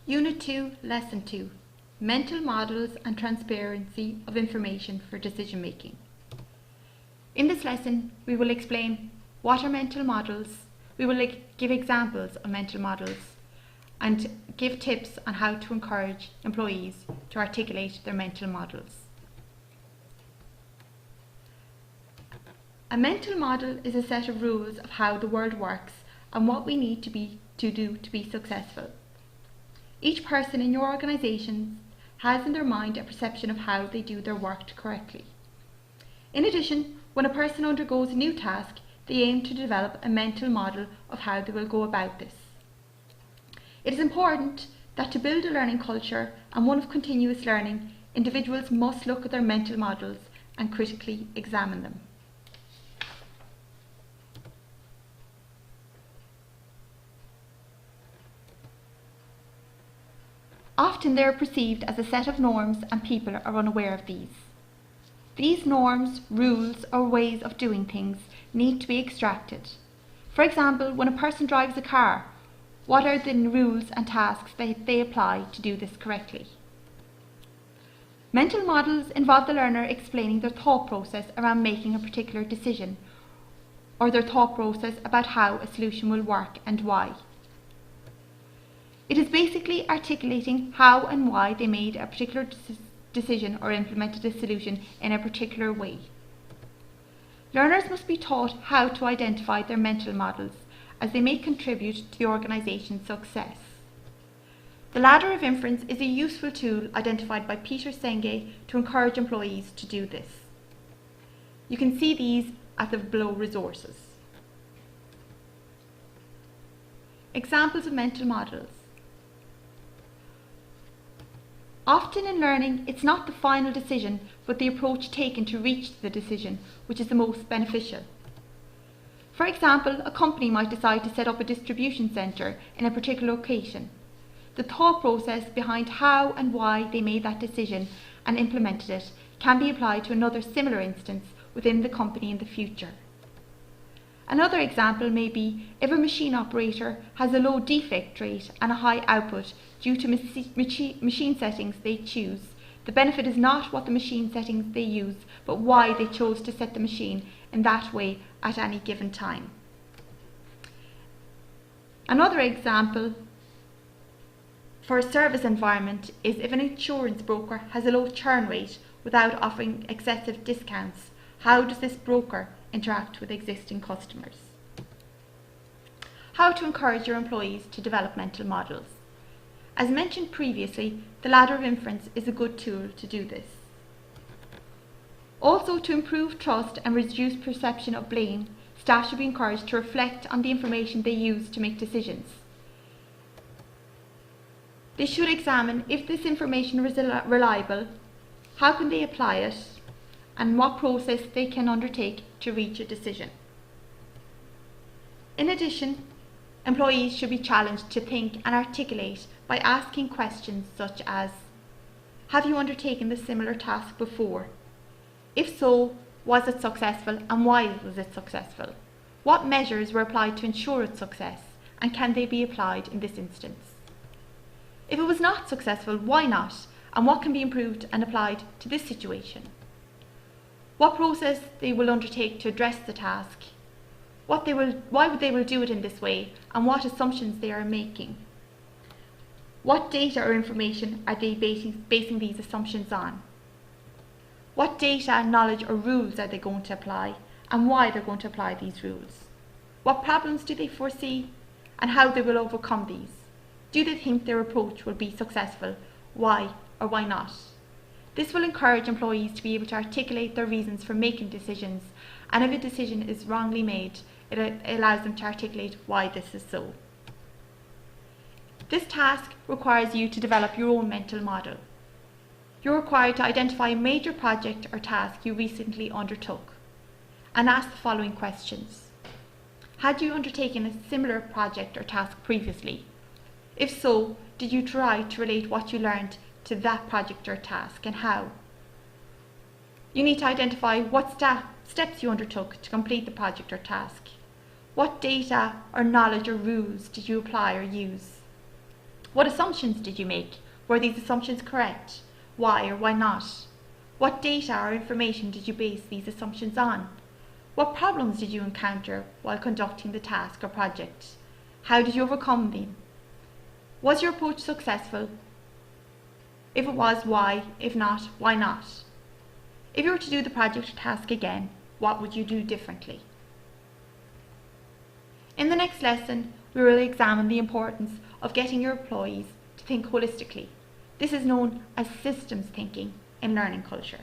Unit 2, Lesson 2, Mental Models and Transparency of Information for Decision Making. In this lesson, we will explain what are mental models, we will give examples of mental models, and give tips on how to encourage employees to articulate their mental models. A mental model is a set of rules of how the world works and what we need to do to be successful. Each person in your organisation has in their mind a perception of how they do their work correctly. In addition, when a person undergoes a new task, they aim to develop a mental model of how they will go about this. It is important that to build a learning culture and one of continuous learning, individuals must look at their mental models and critically examine them. Often they are perceived as a set of norms and people are unaware of these. These norms, rules or ways of doing things need to be extracted. For example, when a person drives a car, what are the rules and tasks that they apply to do this correctly? Mental models involve the learner explaining their thought process around making a particular decision, or their thought process about how a solution will work and why. It is basically articulating how and why they made a particular decision or implemented a solution in a particular way. Learners must be taught how to identify their mental models, as they may contribute to the organisation's success. The ladder of inference is a useful tool identified by Peter Senge to encourage employees to do this. You can see these at the below resources. Examples of mental models. Often in learning, it's not the final decision, but the approach taken to reach the decision, which is the most beneficial. For example, a company might decide to set up a distribution centre in a particular location. The thought process behind how and why they made that decision and implemented it can be applied to another similar instance within the company in the future. Another example may be if a machine operator has a low defect rate and a high output due to machine settings they choose. The benefit is not what the machine settings they use, but why they chose to set the machine in that way at any given time. Another example for a service environment is if an insurance broker has a low churn rate without offering excessive discounts. How does this broker interact with existing customers? How to encourage your employees to develop mental models. As mentioned previously, the ladder of inference is a good tool to do this. Also, to improve trust and reduce perception of blame, staff should be encouraged to reflect on the information they use to make decisions. They should examine if this information is reliable, how can they apply it, and what process they can undertake to reach a decision. In addition, employees should be challenged to think and articulate by asking questions such as, have you undertaken this similar task before? If so, was it successful and why was it successful? What measures were applied to ensure its success and can they be applied in this instance? If it was not successful, why not? And what can be improved and applied to this situation? What process they will undertake to address the task, why they will do it in this way, and what assumptions they are making. What data or information are they basing these assumptions on? What data, knowledge or rules are they going to apply, and why they're going to apply these rules? What problems do they foresee, and how they will overcome these? Do they think their approach will be successful? Why or why not? This will encourage employees to be able to articulate their reasons for making decisions, and if a decision is wrongly made, it allows them to articulate why this is so. This task requires you to develop your own mental model. You're required to identify a major project or task you recently undertook and ask the following questions. Had you undertaken a similar project or task previously? If so, did you try to relate what you learned to that project or task and how? You need to identify what steps you undertook to complete the project or task. What data or knowledge or rules did you apply or use? What assumptions did you make? Were these assumptions correct? Why or why not? What data or information did you base these assumptions on? What problems did you encounter while conducting the task or project? How did you overcome them? Was your approach successful? If it was, why? If not, why not? If you were to do the project or task again, what would you do differently? In the next lesson, we will examine the importance of getting your employees to think holistically. This is known as systems thinking in learning culture.